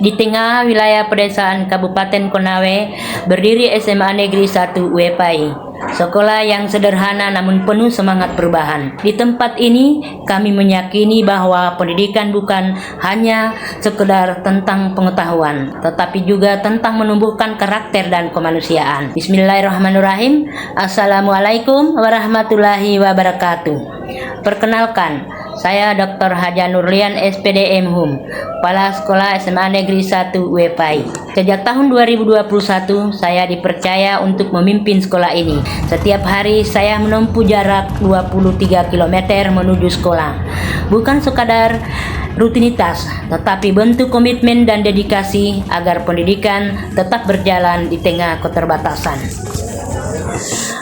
Di tengah wilayah pedesaan Kabupaten Konawe berdiri SMA Negeri 1 Uepai, sekolah yang sederhana namun penuh semangat perubahan. Di tempat ini kami meyakini bahwa pendidikan bukan hanya sekedar tentang pengetahuan, tetapi juga tentang menumbuhkan karakter dan kemanusiaan. Bismillahirrahmanirrahim. Assalamualaikum warahmatullahi wabarakatuh. Perkenalkan, saya Dr. Haja Nurlian SPD MHum, Kepala Sekolah SMA Negeri 1 Uepai. Sejak tahun 2021, saya dipercaya untuk memimpin sekolah ini. Setiap hari saya menempuh jarak 23 km menuju sekolah. Bukan sekadar rutinitas, tetapi bentuk komitmen dan dedikasi agar pendidikan tetap berjalan di tengah keterbatasan.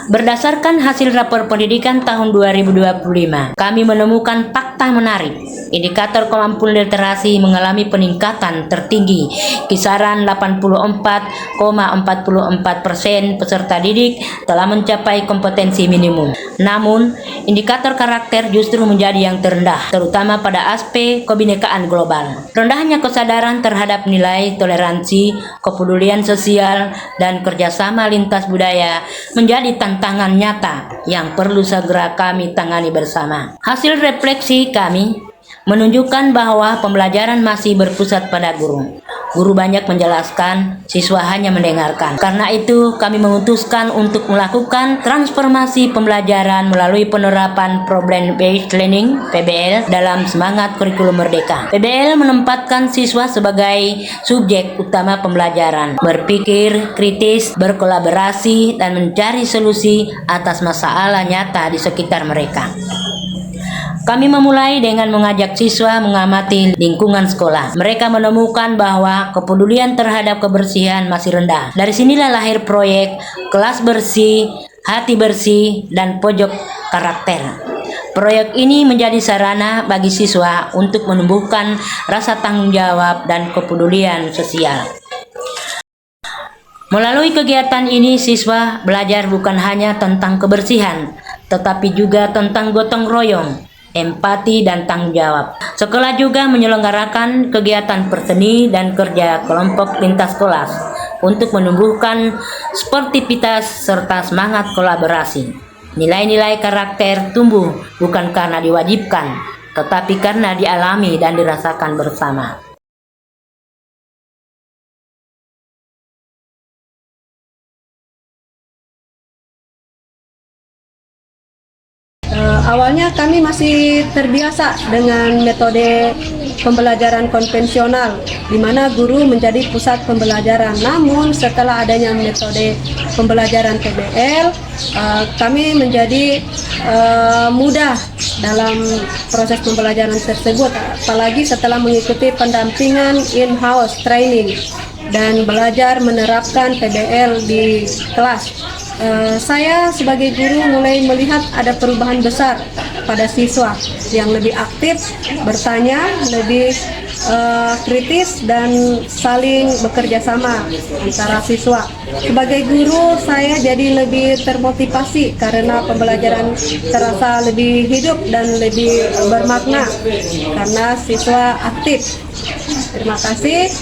Berdasarkan hasil rapor pendidikan tahun 2025, kami menemukan fakta menarik. Indikator kemampuan literasi mengalami peningkatan tertinggi, kisaran 84,44% peserta didik telah mencapai kompetensi minimum. Namun, indikator karakter justru menjadi yang terendah, terutama pada aspek kebinekaan global. Rendahnya kesadaran terhadap nilai toleransi, kepedulian sosial, dan kerjasama lintas budaya menjadi tantangan nyata yang perlu segera kami tangani bersama. Hasil refleksi kami menunjukkan bahwa pembelajaran masih berpusat pada guru. Guru banyak menjelaskan, siswa hanya mendengarkan. Karena itu, kami memutuskan untuk melakukan transformasi pembelajaran melalui penerapan Problem Based Learning (PBL) dalam semangat kurikulum merdeka. PBL menempatkan siswa sebagai subjek utama pembelajaran, berpikir kritis, berkolaborasi, dan mencari solusi atas masalah nyata di sekitar mereka. Kami memulai dengan mengajak siswa mengamati lingkungan sekolah. Mereka menemukan bahwa kepedulian terhadap kebersihan masih rendah. Dari sinilah lahir proyek Kelas Bersih, Hati Bersih, dan Pojok Karakter. Proyek ini menjadi sarana bagi siswa untuk menumbuhkan rasa tanggung jawab dan kepedulian sosial. Melalui kegiatan ini, siswa belajar bukan hanya tentang kebersihan, tetapi juga tentang gotong royong, empati, dan tanggung jawab. Sekolah juga menyelenggarakan kegiatan perseni dan kerja kelompok lintas kelas untuk menumbuhkan sportivitas serta semangat kolaborasi. Nilai-nilai karakter tumbuh bukan karena diwajibkan, tetapi karena dialami dan dirasakan bersama. Awalnya kami masih terbiasa dengan metode pembelajaran konvensional, di mana guru menjadi pusat pembelajaran. Namun setelah adanya metode pembelajaran PBL, kami menjadi mudah dalam proses pembelajaran tersebut, apalagi setelah mengikuti pendampingan in-house training dan belajar menerapkan PBL di kelas. Saya sebagai guru mulai melihat ada perubahan besar pada siswa yang lebih aktif, bertanya, lebih kritis, dan saling bekerja sama antara siswa. Sebagai guru, saya jadi lebih termotivasi karena pembelajaran terasa lebih hidup dan lebih bermakna karena siswa aktif. Terima kasih.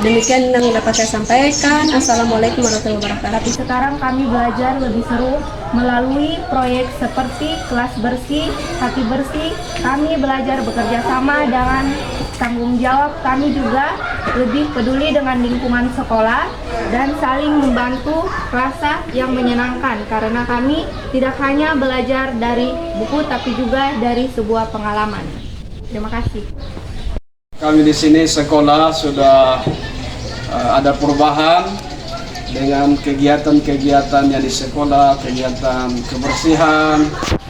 Demikian yang dapat saya sampaikan. Assalamualaikum warahmatullahi wabarakatuh. Tapi sekarang kami belajar lebih seru melalui proyek seperti Kelas Bersih, Hati Bersih. Kami belajar bekerja sama dengan tanggung jawab. Kami juga lebih peduli dengan lingkungan sekolah dan saling membantu, rasa yang menyenangkan karena kami tidak hanya belajar dari buku tapi juga dari sebuah pengalaman. Terima kasih. Kami di sini sekolah sudah ada perubahan dengan kegiatan-kegiatan yang di sekolah, kegiatan kebersihan.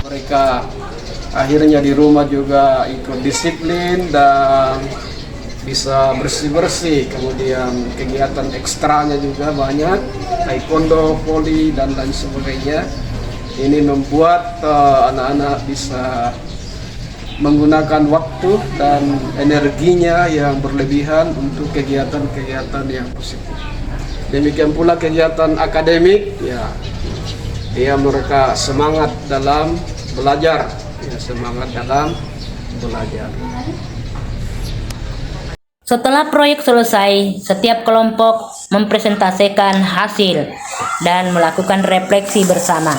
Mereka akhirnya di rumah juga ikut disiplin dan bisa bersih-bersih. Kemudian kegiatan ekstranya juga banyak, taekwondo, voli, dan lain sebagainya. Ini membuat anak-anak bisa menggunakan waktu dan energinya yang berlebihan untuk kegiatan-kegiatan yang positif. Demikian pula kegiatan akademik, mereka semangat dalam belajar, semangat dalam belajar. Setelah proyek selesai, setiap kelompok mempresentasikan hasil dan melakukan refleksi bersama.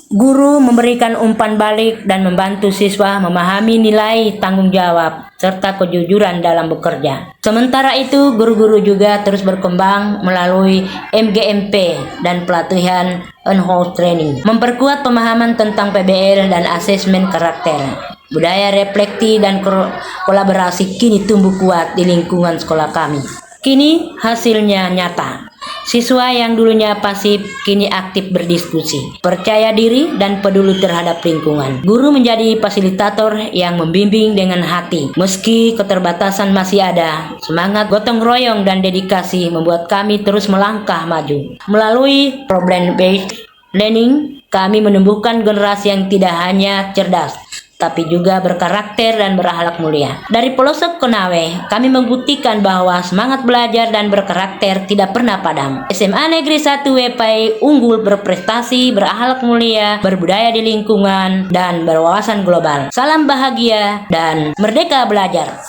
Guru memberikan umpan balik dan membantu siswa memahami nilai tanggung jawab serta kejujuran dalam bekerja. Sementara itu, guru-guru juga terus berkembang melalui MGMP dan pelatihan on-house training, memperkuat pemahaman tentang PBL dan asesmen karakter. Budaya refleksi dan kolaborasi kini tumbuh kuat di lingkungan sekolah kami. Kini hasilnya nyata. Siswa yang dulunya pasif kini aktif berdiskusi, percaya diri dan peduli terhadap lingkungan. Guru menjadi fasilitator yang membimbing dengan hati. Meski keterbatasan masih ada, semangat gotong royong dan dedikasi membuat kami terus melangkah maju. Melalui problem-based learning, kami menumbuhkan generasi yang tidak hanya cerdas, tapi juga berkarakter dan berakhlak mulia. Dari pelosok Konawe, kami membuktikan bahwa semangat belajar dan berkarakter tidak pernah padam. SMA Negeri 1 WPI unggul berprestasi, berakhlak mulia, berbudaya di lingkungan, dan berwawasan global. Salam bahagia dan merdeka belajar.